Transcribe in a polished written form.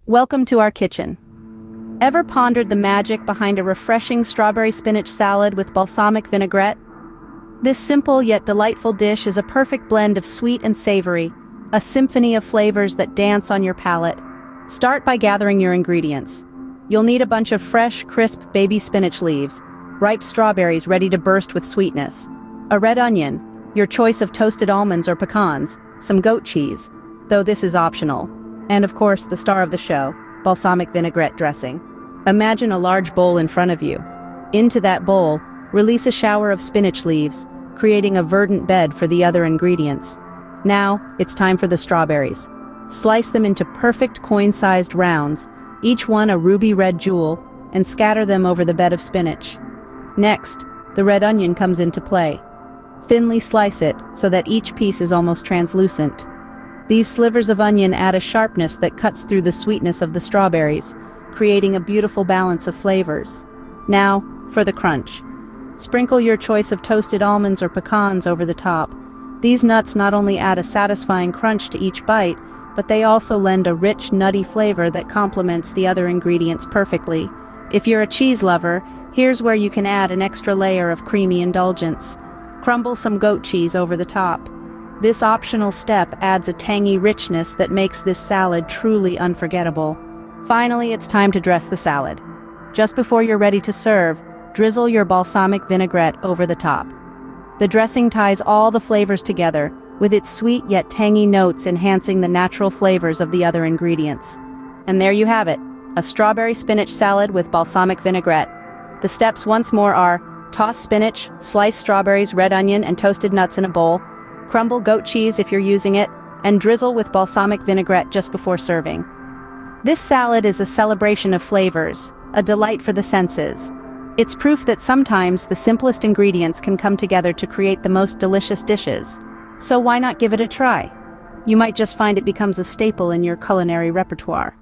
Welcome to our kitchen. Ever pondered the magic behind a refreshing strawberry spinach salad with balsamic vinaigrette? This simple yet delightful dish is a perfect blend of sweet and savory, a symphony of flavors that dance on your palate. Start by gathering your ingredients. You'll need a bunch of fresh, crisp baby spinach leaves, ripe strawberries ready to burst with sweetness, a red onion, your choice of toasted almonds or pecans, some goat cheese, though this is optional, and of course the star of the show, balsamic vinaigrette dressing. Imagine a large bowl in front of you. Into that bowl, release a shower of spinach leaves, creating a verdant bed for the other ingredients. Now, it's time for the strawberries. Slice them into perfect coin-sized rounds, each one a ruby red jewel, and scatter them over the bed of spinach. Next, the red onion comes into play. Thinly slice it so that each piece is almost translucent. These slivers of onion add a sharpness that cuts through the sweetness of the strawberries, creating a beautiful balance of flavors. Now, for the crunch. Sprinkle your choice of toasted almonds or pecans over the top. These nuts not only add a satisfying crunch to each bite, but they also lend a rich, nutty flavor that complements the other ingredients perfectly. If you're a cheese lover, here's where you can add an extra layer of creamy indulgence. Crumble some goat cheese over the top. This optional step adds a tangy richness that makes this salad truly unforgettable. Finally, it's time to dress the salad. Just before you're ready to serve, drizzle your balsamic vinaigrette over the top. The dressing ties all the flavors together, with its sweet yet tangy notes enhancing the natural flavors of the other ingredients. And there you have it, a strawberry spinach salad with balsamic vinaigrette. The steps once more are: toss spinach, slice strawberries, red onion, and toasted nuts in a bowl, crumble goat cheese if you're using it, and drizzle with balsamic vinaigrette just before serving. This salad is a celebration of flavors, a delight for the senses. It's proof that sometimes the simplest ingredients can come together to create the most delicious dishes. So why not give it a try? You might just find it becomes a staple in your culinary repertoire.